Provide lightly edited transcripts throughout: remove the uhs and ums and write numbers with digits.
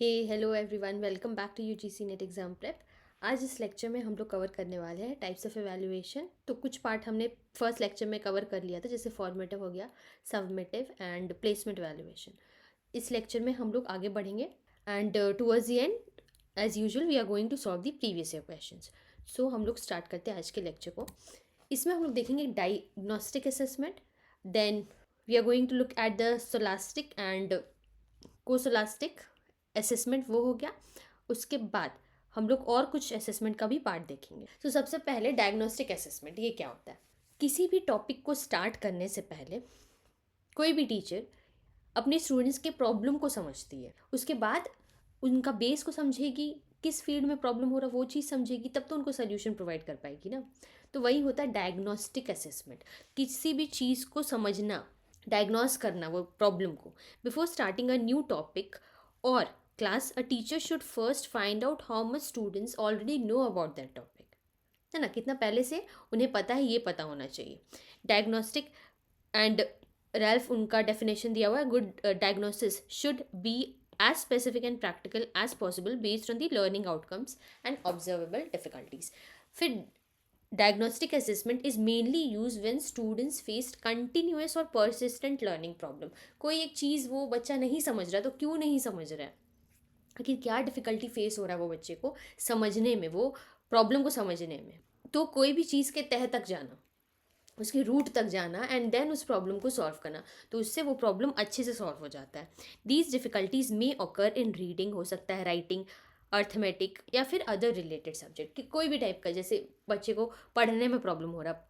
Hey hello everyone, welcome back to UGC NET exam prep. आज इस lecture में हम लोग कवर करने वाले हैं टाइप्स ऑफ एवेल्युएशन। तो कुछ पार्ट हमने फर्स्ट लेक्चर में कवर कर लिया था, जैसे फॉर्मेटिव हो गया, सबमिटिव एंड प्लेसमेंट एवेल्युएशन। इस लेक्चर में हम लोग आगे बढ़ेंगे and towards the end as usual we are going to solve the previous year questions. So हम लोग स्टार्ट करते हैं आज के लेक्चर को। इसमें हम लोग देखेंगे diagnostic assessment, then we are going to look at the scholastic and coscholastic assessment, वो हो गया। उसके बाद हम लोग और कुछ असेसमेंट का भी पार्ट देखेंगे। तो सबसे पहले डायग्नोस्टिक असेसमेंट, ये क्या होता है? किसी भी टॉपिक को स्टार्ट करने से पहले कोई भी टीचर अपने स्टूडेंट्स के प्रॉब्लम को समझती है, उसके बाद उनका बेस को समझेगी, किस फील्ड में प्रॉब्लम हो रहा है वो चीज़ समझेगी, तब तो उनको सोल्यूशन प्रोवाइड कर पाएगी ना। तो वही होता है डायग्नोस्टिक असेसमेंट, किसी भी चीज़ को समझना, डायग्नोस करना वो प्रॉब्लम को। Before starting a new topic और class, a teacher should first find out how much students already know about that topic, है ना, कितना पहले से उन्हें पता है, ये पता होना चाहिए। डायग्नोस्टिक एंड रैल्फ, उनका डेफिनेशन दिया हुआ है, good diagnosis should be as specific and practical as possible based on the learning outcomes and observable difficulties. फिर diagnostic assessment is mainly used when students face continuous और persistent learning problem। कोई एक चीज़ वो बच्चा नहीं समझ रहा, तो क्यों नहीं समझ रहा है, आखिर क्या डिफ़िकल्टी फेस हो रहा है वो बच्चे को समझने में, वो प्रॉब्लम को समझने में। तो कोई भी चीज़ के तह तक जाना, उसके रूट तक जाना एंड देन उस प्रॉब्लम को सॉल्व करना, तो उससे वो प्रॉब्लम अच्छे से सॉल्व हो जाता है। These difficulties may occur in reading, हो सकता है राइटिंग, अर्थमेटिक या फिर अदर रिलेटेड सब्जेक्ट, कि कोई भी टाइप का, जैसे बच्चे को पढ़ने में प्रॉब्लम हो रहा,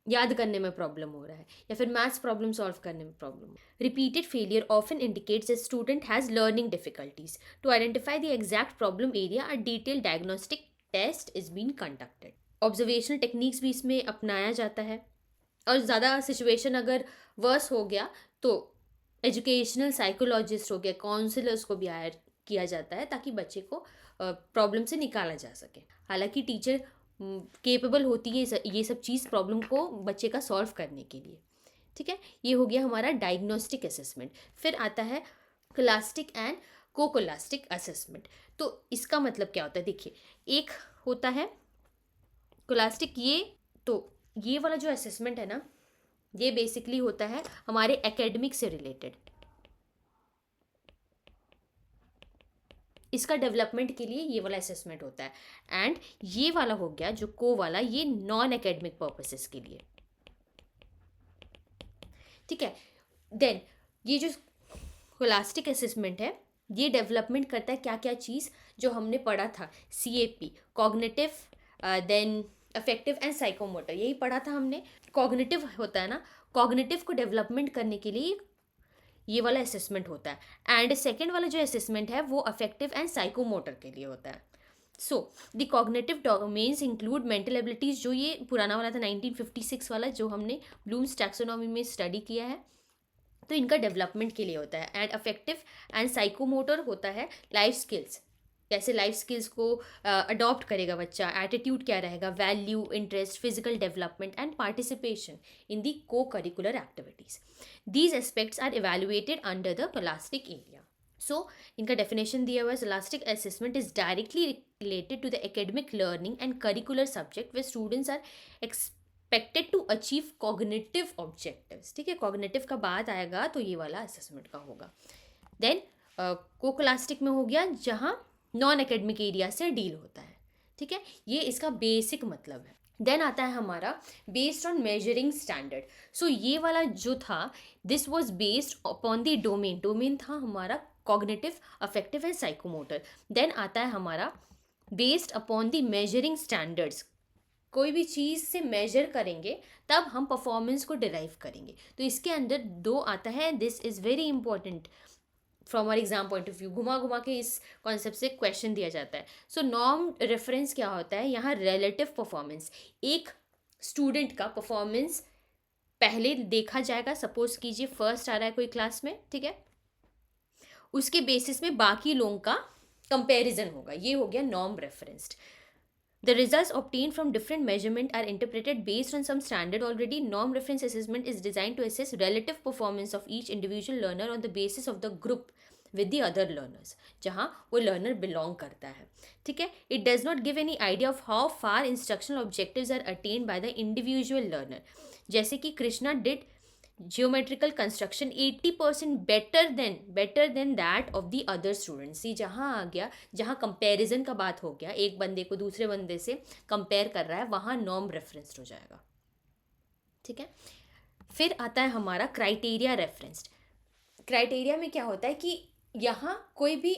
याद करने में प्रॉब्लम हो रहा है, या फिर मैथ्स प्रॉब्लम सॉल्व करने में problem. Repeated failure often indicates a student has learning difficulties. To identify the exact problem area, a detail diagnostic test is been conducted. Observational techniques भी इसमें अपनाया जाता है, और ज़्यादा सिचुएशन अगर वर्स हो गया तो एजुकेशनल साइकोलॉजिस्ट हो गया, काउंसलर्स को भी हायर किया जाता है, ताकि बच्चे को प्रॉब्लम से निकाला जा सके। हालांकि टीचर केपेबल होती है ये सब चीज़ प्रॉब्लम को बच्चे का सॉल्व करने के लिए। ठीक है, ये हो गया हमारा डायग्नोस्टिक असेसमेंट। फिर आता है क्लास्टिक एंड कोकोलास्टिक असेसमेंट। तो इसका मतलब क्या होता है, देखिए, एक होता है क्लास्टिक, ये वाला जो असेसमेंट है ना, ये बेसिकली होता है हमारे एकेडमिक से रिलेटेड, इसका डेवलपमेंट के लिए ये वाला असेसमेंट होता है। एंड ये वाला हो गया जो को वाला, ये नॉन एकेडमिक पर्पसेस के लिए। ठीक है, देन ये जो होलास्टिक असेसमेंट है, ये डेवलपमेंट करता है क्या क्या चीज़ जो हमने पढ़ा था, CAP, cognitive, then affective and psychomotor, यही पढ़ा था हमने। कॉग्निटिव होता है ना, कॉग्निटिव को डेवलपमेंट करने के लिए ये वाला असेसमेंट होता है। एंड सेकेंड वाला जो असेसमेंट है वो अफेक्टिव एंड साइकोमोटर के लिए होता है। So the cognitive domains include mental abilities, जो ये पुराना वाला था 1956 वाला, जो हमने ब्लूम्स टैक्सोनॉमी में स्टडी किया है, तो इनका डेवलपमेंट के लिए होता है। एंड अफेक्टिव एंड साइकोमोटर होता है लाइफ स्किल्स, कैसे लाइफ स्किल्स को अडॉप्ट करेगा बच्चा, एटीट्यूड क्या रहेगा, value, interest, physical development and participation in the cocurricular activities. These aspects are evaluated under the scholastic area. So इनका डेफिनेशन दिया हुआ है, scholastic assessment is directly related to the academic learning and curricular subject way students are expected to achieve cognitive objectives. ठीक है, cognitive का बात आएगा तो ये वाला असेसमेंट का होगा। देन कोक्लास्टिक में हो गया जहाँ नॉन एकेडमिक एरिया से डील होता है। ठीक है, ये इसका बेसिक मतलब है। देन आता है हमारा based on measuring standard. So ये वाला जो था, this was based upon the domain था हमारा cognitive, affective and psychomotor. Then आता है हमारा based upon the measuring standards, कोई भी चीज़ से मेजर करेंगे तब हम परफॉर्मेंस को डिराइव करेंगे। तो इसके अंदर दो आता है, this is very important from our exam point of view. घुमा घुमा के इस कॉन्सेप्ट से क्वेश्चन दिया जाता है। सो नॉर्म रेफरेंस क्या होता है यहाँ, रिलेटिव परफॉर्मेंस, एक स्टूडेंट का परफॉर्मेंस पहले देखा जाएगा, सपोज कीजिए फर्स्ट आ रहा है कोई क्लास में, ठीक है, उसके बेसिस में बाकी लोगों का कंपैरिजन होगा, ये हो गया norm referenced. The results obtained from different measurement are interpreted based on some standard already. Norm reference assessment is designed to assess relative performance of each individual learner on the basis of the group with the other learners, जहाँ वो learner belong करता है, ठीक है. It does not give any idea of how far instructional objectives are attained by the individual learner. जैसे कि Krishna did geometrical construction 80% better than that of the other students. ये जहाँ आ गया, जहाँ कंपैरिजन का बात हो गया, एक बंदे को दूसरे बंदे से कंपेयर कर रहा है, वहाँ नॉर्म रेफरेंस्ड हो जाएगा, ठीक है. फिर आता है हमारा क्राइटेरिया रेफरेंस्ड. क्राइटेरिया में क्या होता है कि यहाँ कोई भी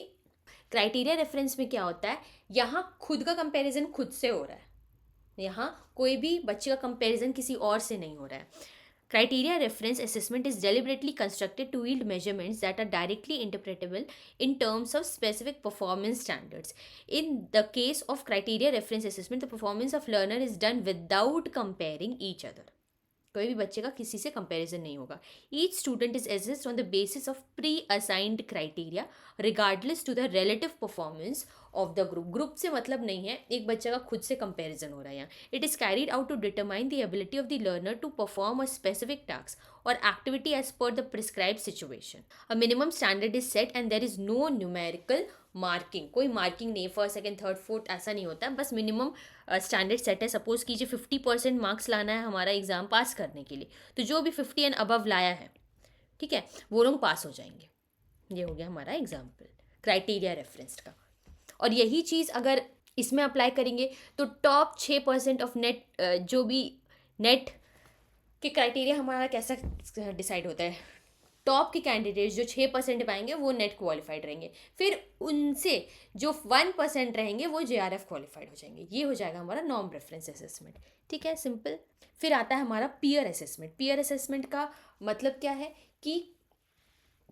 क्राइटेरिया रेफरेंस में क्या होता है, यहाँ खुद का कंपैरिजन खुद से हो रहा है, यहाँ कोई भी बच्चे का कंपैरिजन किसी और से नहीं हो रहा है. Criteria reference assessment is deliberately constructed to yield measurements that are directly interpretable in terms of specific performance standards. In the case of criteria reference assessment, the performance of learner is done without comparing each other. कोई भी बच्चे का किसी से comparison नहीं होगा. Each student is assessed on the basis of pre assigned criteria regardless to the relative performance of the group. Group से मतलब नहीं है, एक बच्चे का खुद से कंपैरिजन हो रहा है यहाँ. It is carried out to determine the ability of the learner to perform a specific task और activity as per the prescribe situation. A minimum standard is set and there is no numerical marking. कोई marking नहीं, first second third fourth ऐसा नहीं होता है, बस minimum standard set है. Suppose कीजिए 50% मार्क्स लाना है हमारा एग्ज़ाम पास करने के लिए, तो जो भी 50 एंड अबव लाया है, ठीक है, वो लोग पास हो जाएंगे. ये हो गया हमारा एग्जाम्पल क्राइटेरिया रेफरेंस का. और यही चीज़ अगर इसमें अप्लाई करेंगे तो टॉप 6% ऑफ नेट, जो भी नेट के क्राइटेरिया हमारा कैसा डिसाइड होता है, टॉप के कैंडिडेट्स जो 6% पाएंगे वो नेट क्वालिफाइड रहेंगे, फिर उनसे जो 1% रहेंगे वो JRF क्वालिफाइड हो जाएंगे. ये हो जाएगा हमारा नॉर्म रेफरेंस असेसमेंट, ठीक है, सिंपल. फिर आता है हमारा पीयर असेसमेंट. पीयर असेसमेंट का मतलब क्या है कि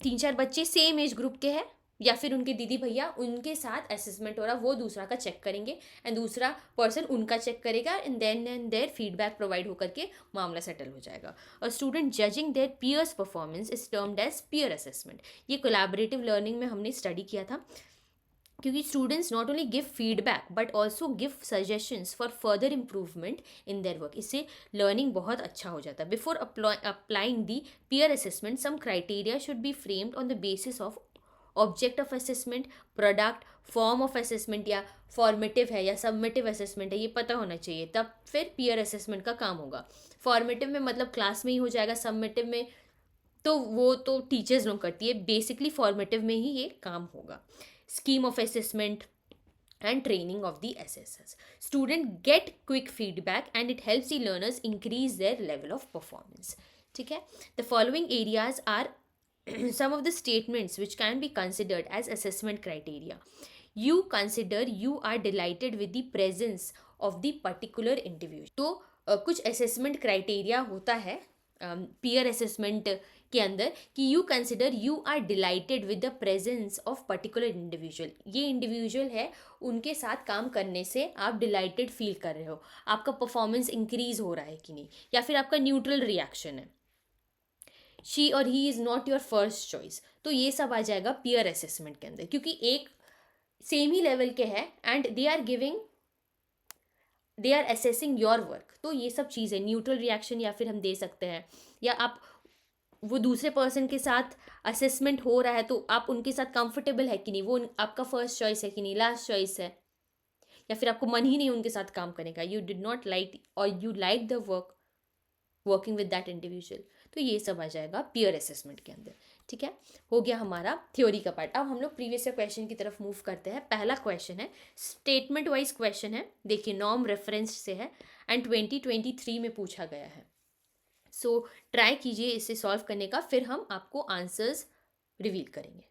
3-4 बच्चे सेम एज ग्रुप के हैं या फिर उनके दीदी भैया, उनके साथ असेसमेंट हो रहा, वो दूसरा का चेक करेंगे एंड दूसरा पर्सन उनका चेक करेगा एंड देयर फीडबैक प्रोवाइड होकर के मामला सेटल हो जाएगा. और student judging their peers performance is termed as peer assessment. ये कोलैबोरेटिव लर्निंग में हमने स्टडी किया था, क्योंकि students not only give feedback but also give suggestions for further improvement in their work. इससे लर्निंग बहुत अच्छा हो जाता है. Before applying the peer assessment, some criteria should be framed on the basis of object of assessment, product, form of assessment, या formative है या submissive assessment है, ये पता होना चाहिए, तब फिर पीयर असेसमेंट का काम होगा. फॉर्मेटिव में मतलब क्लास में ही हो जाएगा, सबमिटिव में तो वो तो टीचर्स लोग करती है, बेसिकली फॉर्मेटिव में ही ये काम होगा. Scheme of assessment and training of the assessors. Student get quick feedback and it helps the learners increase their level of performance. ठीक है. The following areas are some of the statements which can be considered as assessment criteria. You consider you are delighted with the presence of the particular individual. तो कुछ assessment criteria होता है peer assessment के अंदर कि you consider you are delighted with the presence of particular individual. ये individual है, उनके साथ काम करने से आप डिलाइटेड फील कर रहे हो, आपका परफॉर्मेंस इंक्रीज हो रहा है कि नहीं, या फिर आपका न्यूट्रल रिएक्शन है. शी और he is not your first choice. तो ये सब आ जाएगा पीयर असेसमेंट के अंदर, क्योंकि एक सेम ही लेवल के हैं and they are assessing your work. तो ये सब चीज़ें न्यूट्रल रिएक्शन या फिर हम दे सकते हैं, या आप वो दूसरे पर्सन के साथ असेसमेंट हो रहा है तो आप उनके साथ कंफर्टेबल है कि नहीं, वो आपका फर्स्ट चॉइस है कि नहीं, लास्ट चॉइस है, या फिर आपको मन ही नहीं उनके साथ काम करने का, यू डिड नॉट लाइक और you like the working with that individual. तो ये सब आ जाएगा पीयर असेसमेंट के अंदर. ठीक है, हो गया हमारा थ्योरी का पार्ट. अब हम लोग प्रीवियस क्वेश्चन की तरफ मूव करते हैं. पहला क्वेश्चन है, स्टेटमेंट वाइज क्वेश्चन है, देखिए नॉर्म रेफरेंस से है एंड 2023 में पूछा गया है. सो ट्राई कीजिए इसे सॉल्व करने का, फिर हम आपको आंसर्स रिवील करेंगे.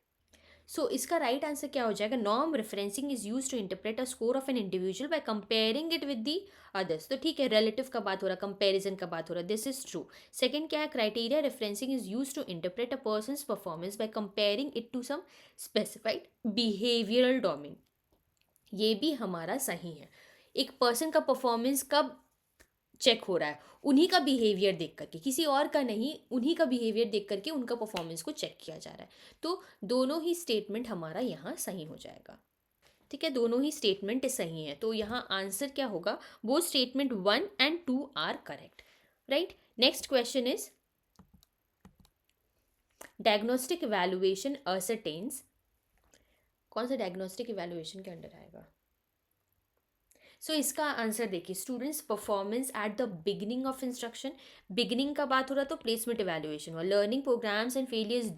सो इसका राइट आंसर क्या हो जाएगा, norm referencing is use to interpret a score of an individual by comparing it with the others. तो ठीक है, रिलेटिव का बात हो रहा, कंपेरिजन का बात हो रहा, दिस इज ट्रू. सेकंड क्या है, criteria referencing is use to interpret a person's performance by comparing it to some specified behavioural domain. ये भी हमारा सही है. एक पर्सन का परफॉर्मेंस कब चेक हो रहा है, उन्हीं का बिहेवियर देख करके, किसी और का नहीं, उन्हीं का बिहेवियर देख करके उनका परफॉर्मेंस को चेक किया जा रहा है. तो दोनों ही स्टेटमेंट हमारा यहाँ सही हो जाएगा. ठीक है, दोनों ही स्टेटमेंट सही है. तो यहाँ आंसर क्या होगा, वो statement 1 and 2 are correct. Right. Next question is, diagnostic evaluation ascertains कौन सा डायग्नोस्टिक इवैल्यूएशन के अंडर आएगा? सो इसका आंसर देखिए, students performance at the beginning of instruction. Beginning का बात हो रहा तो प्लेसमेंट इवैल्यूएशन हुआ, learning programmes and failures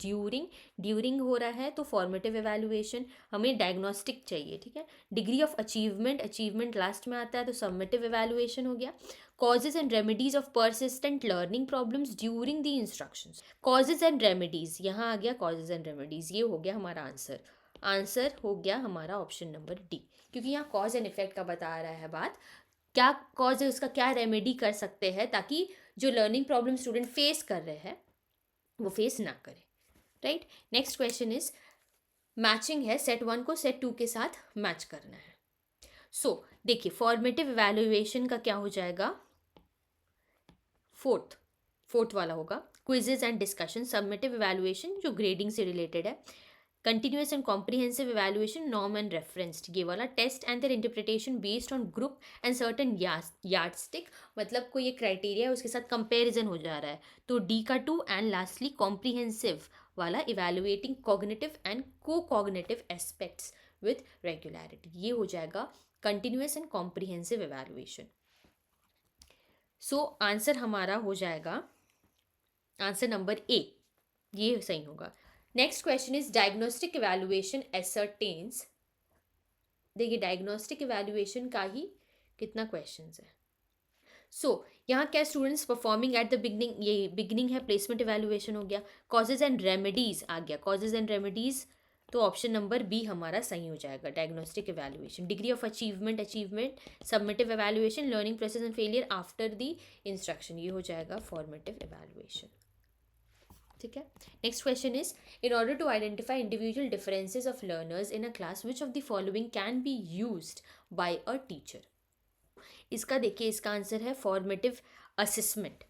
during हो रहा है तो फॉर्मेटिव इवैल्यूएशन, हमें डायग्नोस्टिक चाहिए, ठीक है। डिग्री ऑफ अचीवमेंट लास्ट में आता है तो सबमिटिव इवैल्यूएशन हो गया। Causes and remedies of persistent learning problems during the instructions, causes and remedies, यहाँ आ गया कॉजेज एंड रेमेडीज, ये हो गया हमारा आंसर। आंसर हो गया हमारा ऑप्शन नंबर डी, क्योंकि यहाँ कॉज एंड इफेक्ट का बता रहा है बात, क्या कॉज है उसका, क्या रेमेडी कर सकते हैं ताकि जो लर्निंग प्रॉब्लम स्टूडेंट फेस कर रहे हैं वो फेस ना करे, right. Next question is matching है, सेट 1 को सेट 2 के साथ मैच करना है। सो देखिए, फॉर्मेटिव इवैल्यूएशन का क्या हो जाएगा, फोर्थ वाला होगा। Quizzes and discussion, summative evaluation जो ग्रेडिंग से रिलेटेड है। Continuous and comprehensive evaluation, norm and referenced, ये वाला। Test and their interpretation based on group and certain yardstick, मतलब कोई ये क्राइटेरिया है उसके साथ कंपैरिजन हो जा रहा है तो डी का 2। एंड लास्टली कॉम्प्रिहेंसिव वाला, evaluating cognitive and cocognitive aspects with regularity, ये हो जाएगा continuous and comprehensive evaluation. So answer हमारा हो जाएगा आंसर नंबर ए, ये सही होगा। Next question is diagnostic evaluation ascertains. देखिए, डायग्नोस्टिक इवैल्यूएशन का ही कितना क्वेश्चंस है। सो यहाँ क्या, students performing at the beginning, ये बिगनिंग है, प्लेसमेंट इवैल्यूएशन हो गया। कॉजेज एंड रेमेडीज आ गया, कॉजेज एंड रेमेडीज, तो ऑप्शन नंबर बी हमारा सही हो जाएगा, diagnostic evaluation. Degree of achievement, summative evaluation, learning process and failure after the instruction, ये हो जाएगा फॉर्मेटिव इवैल्यूएशन, ठीक है। Next question is, in order to identify individual differences of learners in a class which of the following can be used by a teacher. इसका देखिए, इसका answer है formative assessment.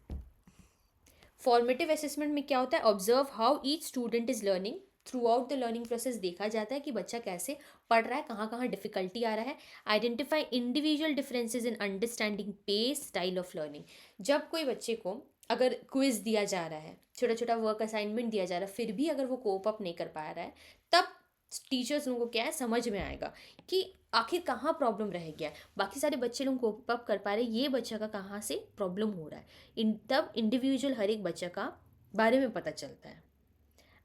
Formative assessment में क्या होता है, observe how each student is learning through out the learning process, देखा जाता है कि बच्चा कैसे पढ़ रहा है, कहाँ कहाँ डिफिकल्टी आ रहा है। Identify individual differences in understanding pace style of learning, जब कोई बच्चे को अगर क्विज दिया जा रहा है, छोटा छोटा वर्क असाइनमेंट दिया जा रहा है, फिर भी अगर वो कोप अप नहीं कर पा रहा है, तब टीचर्स लोगों को क्या है, समझ में आएगा कि आखिर कहाँ प्रॉब्लम रह गया है। बाकी सारे बच्चे लोग कोप अप कर पा रहे, ये बच्चा का कहाँ से प्रॉब्लम हो रहा है, तब इंडिविजुअल हर एक बच्चा का बारे में पता चलता है।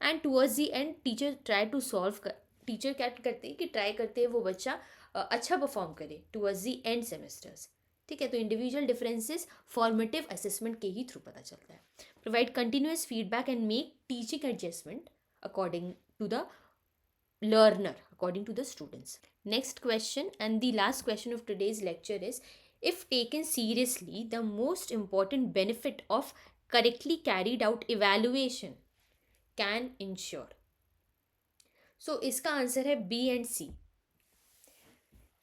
And towards the end teacher try to solve teacher क्या करते हैं कि ट्राई करते हैं वो बच्चा अच्छा परफॉर्म करे टूवर्ड्स दी एंड सेमेस्टर्स, ठीक है। तो इंडिविजुअल डिफरेंसेस फॉर्मेटिव असेसमेंट के ही थ्रू पता चलता है। Provide continuous feedback and make teaching adjustment according to the learner, according to the students. Next question and the last question of today's lecture is, if taken seriously, the most important benefit of correctly carried out evaluation can ensure. So इसका answer है B and सी।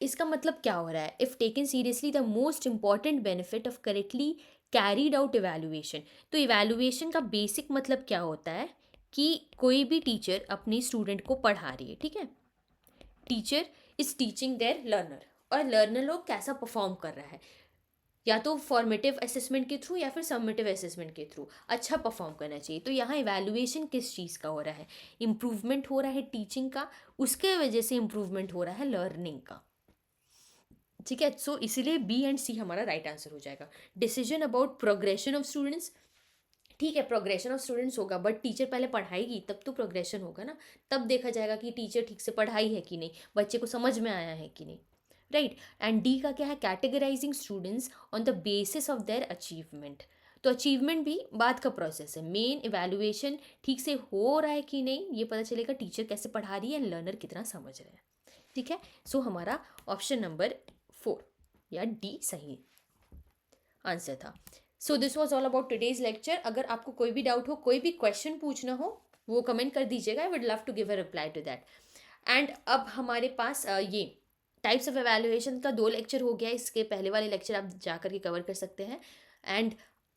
इसका मतलब क्या हो रहा है, if taken seriously the most important benefit of correctly carried out evaluation, तो evaluation का बेसिक मतलब क्या होता है कि कोई भी टीचर अपनी स्टूडेंट को पढ़ा रही है, ठीक है, teacher is teaching their learner, और लर्नर लोग कैसा परफॉर्म कर रहा है, या तो फॉर्मेटिव असेसमेंट के थ्रू या फिर सबमिटिव असेसमेंट के थ्रू अच्छा परफॉर्म करना चाहिए। तो यहाँ इवैल्यूएशन किस चीज़ का हो रहा है, इम्प्रूवमेंट हो रहा है टीचिंग का, उसके वजह से इम्प्रूवमेंट हो रहा है लर्निंग का, ठीक है। सो इसीलिए बी एंड सी हमारा राइट आंसर हो जाएगा। Decision about progression of students, ठीक है, प्रोग्रेशन ऑफ स्टूडेंट्स होगा, बट टीचर पहले पढ़ाएगी तब तो प्रोग्रेशन होगा ना, तब देखा जाएगा कि टीचर ठीक से पढ़ाई है कि नहीं, बच्चे को समझ में आया है कि नहीं, राइट। एंड डी का क्या है, categorising students on the basis of their achievement, तो अचीवमेंट भी बाद का प्रोसेस है, मेन इवैल्यूएशन ठीक से हो रहा है कि नहीं ये पता चलेगा टीचर कैसे पढ़ा रही है, लर्नर कितना समझ रहा है, ठीक है। सो हमारा ऑप्शन नंबर 4 या डी सही आंसर था। So this was all about today's lecture. अगर आपको कोई भी डाउट हो, कोई भी क्वेश्चन पूछना हो, वो कमेंट कर दीजिएगा, I would love to give a reply to that. And अब हमारे पास ये टाइप्स ऑफ एवेल्युएशन का 2 लेक्चर हो गया, इसके पहले वाले लेक्चर आप जा करके कवर कर सकते हैं, एंड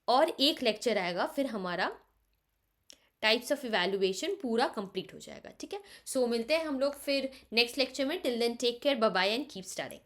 और एक लेक्चर आएगा, फिर हमारा टाइप्स ऑफ इवैल्यूएशन पूरा कंप्लीट हो जाएगा, ठीक है। सो मिलते हैं हम लोग फिर नेक्स्ट लेक्चर में। Till then take care, bye bye and keep studying.